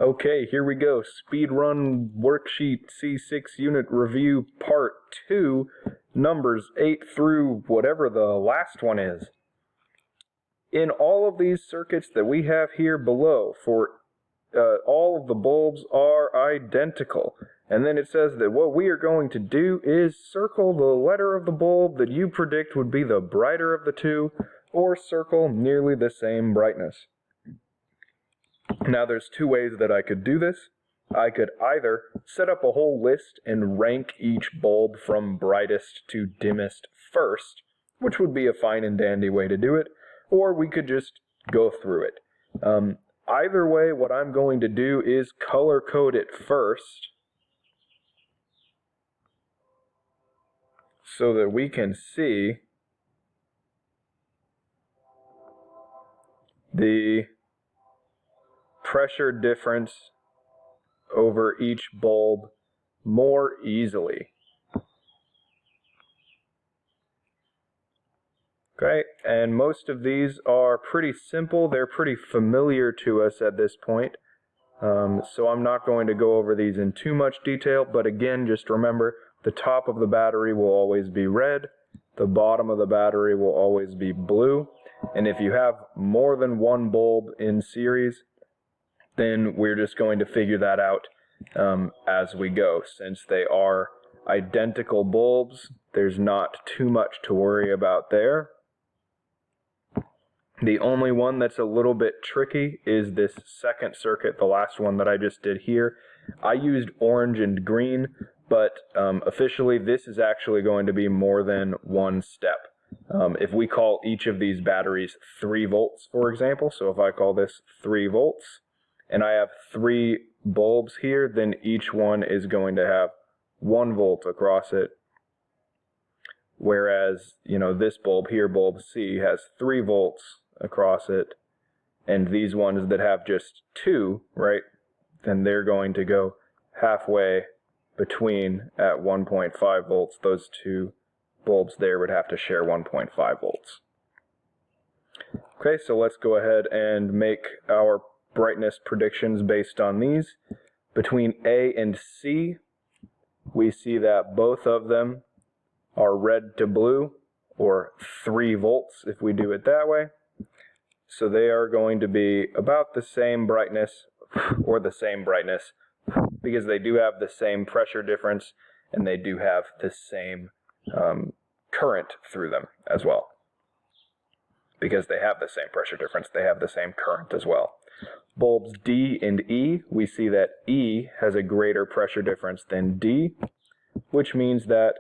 Okay, here we go. Speedrun Worksheet C6 Unit Review Part 2, numbers 8 through whatever the last one is. In all of these circuits that we have here below, all of the bulbs are identical. And then it says that what we are going to do is circle the letter of the bulb that you predict would be the brighter of the two, or circle nearly the same brightness. Now there's two ways that I could do this. I could either set up a whole list and rank each bulb from brightest to dimmest first, which would be a fine and dandy way to do it, or we could just go through it. Either way, what I'm going to do is color code it first so that we can see the pressure difference over each bulb more easily. Okay, and most of these are pretty simple. They're pretty familiar to us at this point. So I'm not going to go over these in too much detail, but again, just remember, the top of the battery will always be red, the bottom of the battery will always be blue, and if you have more than one bulb in series, then we're just going to figure that out as we go. Since they are identical bulbs, there's not too much to worry about there. The only one that's a little bit tricky is this second circuit, the last one that I just did here. I used orange and green, but officially this is actually going to be more than one step. If we call each of these batteries 3 volts, for example, so if I call this 3 volts, and I have 3 bulbs here, then each one is going to have 1 volt across it. Whereas, this bulb here, bulb C, has 3 volts across it. And these ones that have just 2, right, then they're going to go halfway between at 1.5 volts. Those 2 bulbs there would have to share 1.5 volts. Okay, so let's go ahead and make our brightness predictions based on these. Between A and C, we see that both of them are red to blue, or 3 volts if we do it that way. So they are going to be about the same brightness, or the same brightness, because they do have the same pressure difference, and they do have the same current through them as well. Because they have the same pressure difference, they have the same current as well. Bulbs D and E, we see that E has a greater pressure difference than D, which means that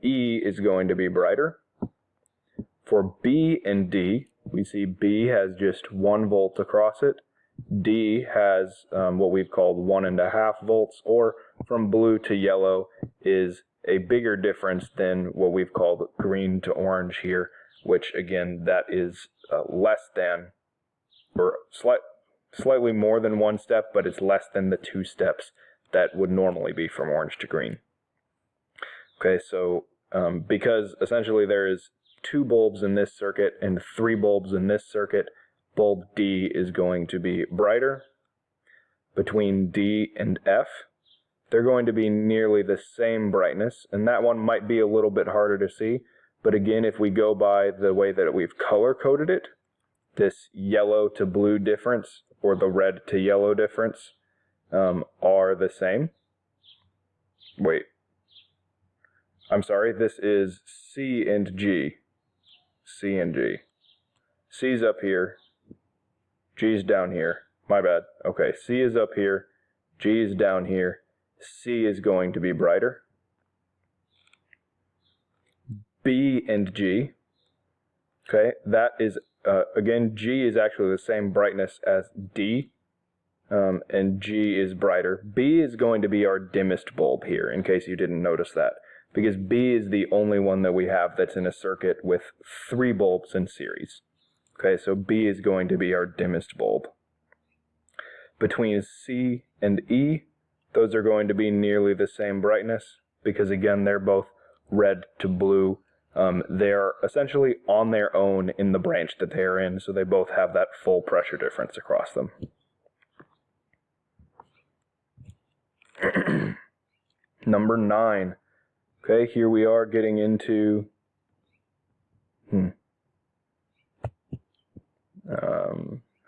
E is going to be brighter. For B and D, we see B has just 1 volt across it. D has what we've called 1.5 volts, or from blue to yellow is a bigger difference than what we've called green to orange here, which again, that is less than, or slightly more than 1 step, but it's less than the 2 steps that would normally be from orange to green. Okay, so because essentially there is 2 bulbs in this circuit and 3 bulbs in this circuit, bulb D is going to be brighter. Between D and F, they're going to be nearly the same brightness, and that one might be a little bit harder to see, but again, if we go by the way that we've color-coded it, this yellow to blue difference, or the red to yellow difference, are the same. Wait. I'm sorry, this is C and G. C and G. C's up here. G's down here. My bad. Okay, C is up here. G is down here. C is going to be brighter. B and G. Okay, that is, again, G is actually the same brightness as D, and G is brighter. B is going to be our dimmest bulb here, in case you didn't notice that, because B is the only one that we have that's in a circuit with 3 bulbs in series. Okay, so B is going to be our dimmest bulb. Between C and E, those are going to be nearly the same brightness, because again, they're both red to blue. They're essentially on their own in the branch that they're in, so they both have that full pressure difference across them. Number 9. Okay, here we are getting into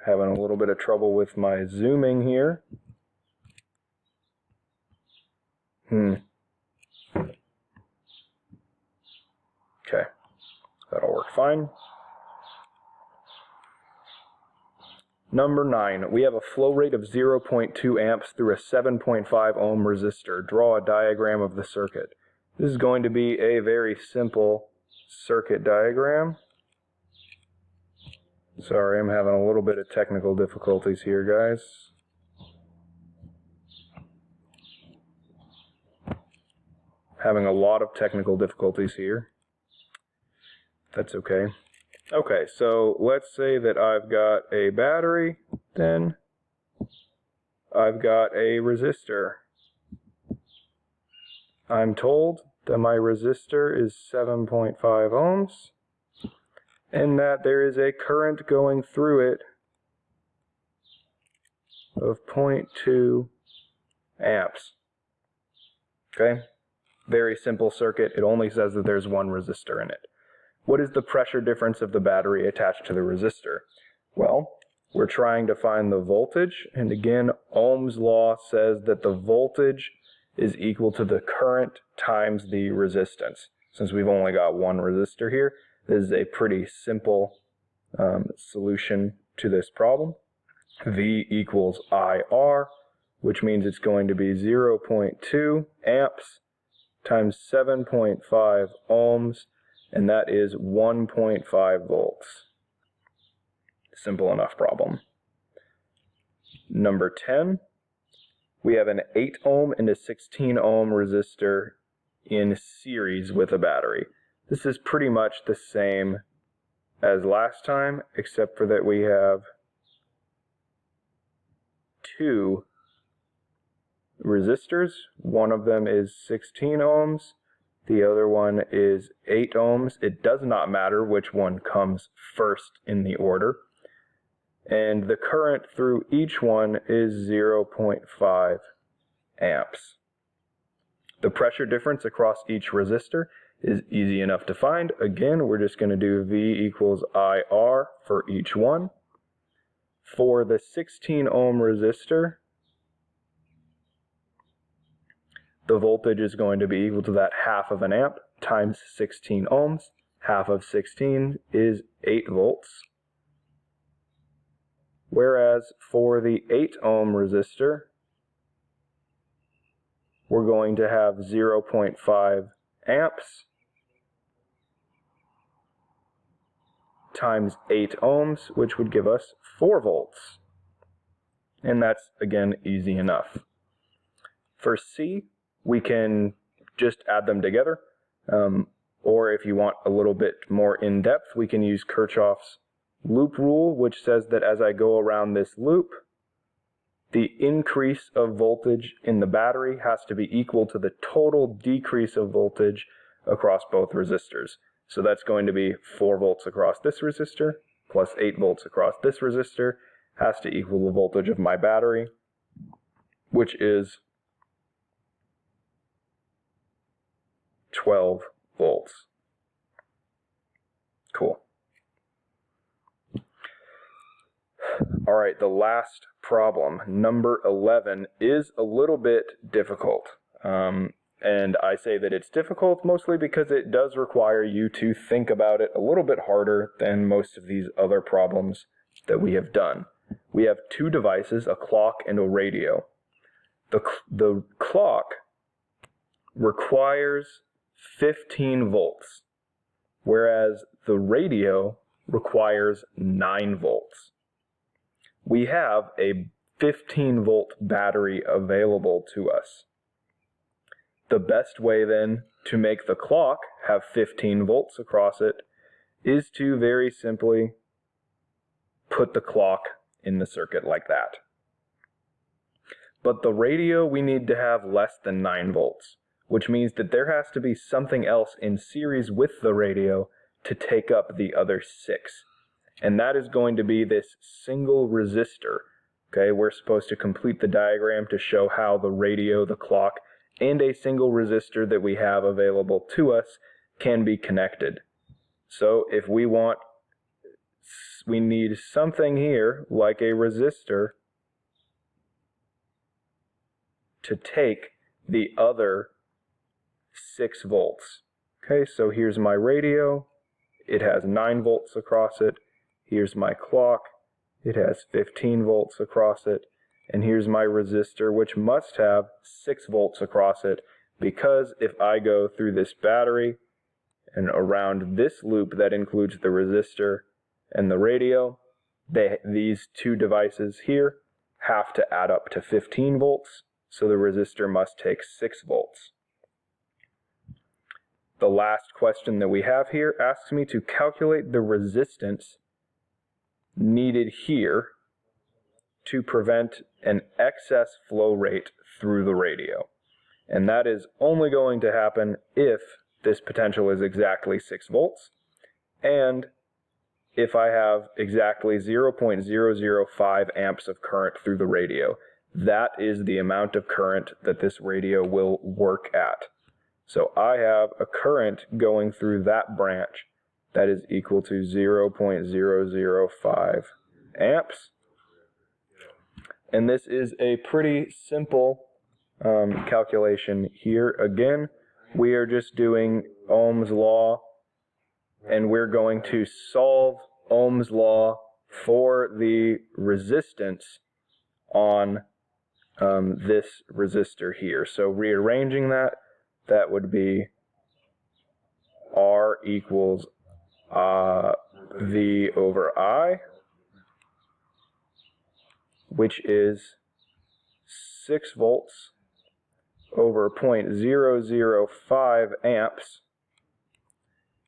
having a little bit of trouble with my zooming here. Okay, that'll work fine. Number 9, we have a flow rate of 0.2 amps through a 7.5 ohm resistor. Draw a diagram of the circuit. This is going to be a very simple circuit diagram. Sorry, I'm having a little bit of technical difficulties here, guys. Having a lot of technical difficulties here. That's okay. Okay, so let's say that I've got a battery, then I've got a resistor. I'm told that my resistor is 7.5 ohms, and that there is a current going through it of 0.2 amps. Okay? Very simple circuit. It only says that there's one resistor in it. What is the pressure difference of the battery attached to the resistor? Well, we're trying to find the voltage, and again, Ohm's law says that the voltage is equal to the current times the resistance. Since we've only got one resistor here, this is a pretty simple solution to this problem. V equals IR, which means it's going to be 0.2 amps times 7.5 ohms, and that is 1.5 volts. Simple enough problem. Number 10, we have an 8 ohm and a 16 ohm resistor in series with a battery. This is pretty much the same as last time, except for that we have two resistors. One of them is 16 ohms. The other one is 8 ohms. It does not matter which one comes first in the order. And the current through each one is 0.5 amps. The pressure difference across each resistor is easy enough to find. Again, we're just going to do V equals IR for each one. For the 16 ohm resistor, the voltage is going to be equal to that half of an amp times 16 ohms. Half of 16 is 8 volts. Whereas for the 8 ohm resistor, we're going to have 0.5 amps times 8 ohms, which would give us 4 volts. And that's, again, easy enough. For C, we can just add them together, or if you want a little bit more in-depth, we can use Kirchhoff's loop rule, which says that as I go around this loop, the increase of voltage in the battery has to be equal to the total decrease of voltage across both resistors. So that's going to be 4 volts across this resistor plus 8 volts across this resistor has to equal the voltage of my battery, which is 12 volts. Cool. All right, the last problem, number 11, is a little bit difficult. And I say that it's difficult mostly because it does require you to think about it a little bit harder than most of these other problems that we have done. We have two devices, a clock and a radio. The clock requires 15 volts, whereas the radio requires 9 volts. We have a 15 volt battery available to us. The best way then to make the clock have 15 volts across it is to very simply put the clock in the circuit like that. But the radio, we need to have less than 9 volts, which means that there has to be something else in series with the radio to take up the other 6. And that is going to be this single resistor. Okay, we're supposed to complete the diagram to show how the radio, the clock, and a single resistor that we have available to us can be connected. So if we need something here like a resistor to take the other 6 volts. Okay, so here's my radio. It has 9 volts across it. Here's my clock. It has 15 volts across it. And here's my resistor, which must have 6 volts across it, because if I go through this battery and around this loop that includes the resistor and the radio, these two devices here have to add up to 15 volts, so the resistor must take 6 volts. The last question that we have here asks me to calculate the resistance needed here to prevent an excess flow rate through the radio. And that is only going to happen if this potential is exactly 6 volts, and if I have exactly 0.005 amps of current through the radio. That is the amount of current that this radio will work at. So I have a current going through that branch that is equal to 0.005 amps. And this is a pretty simple calculation here. Again, we are just doing Ohm's law, and we're going to solve Ohm's law for the resistance on this resistor here. So rearranging that, that would be R equals V over I, which is 6 volts over 0.005 amps.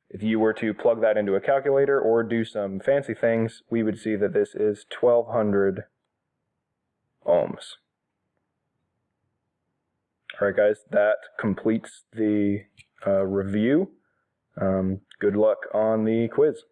If you were to plug that into a calculator or do some fancy things, we would see that this is 1200 ohms. Alright guys, that completes the review. Good luck on the quiz.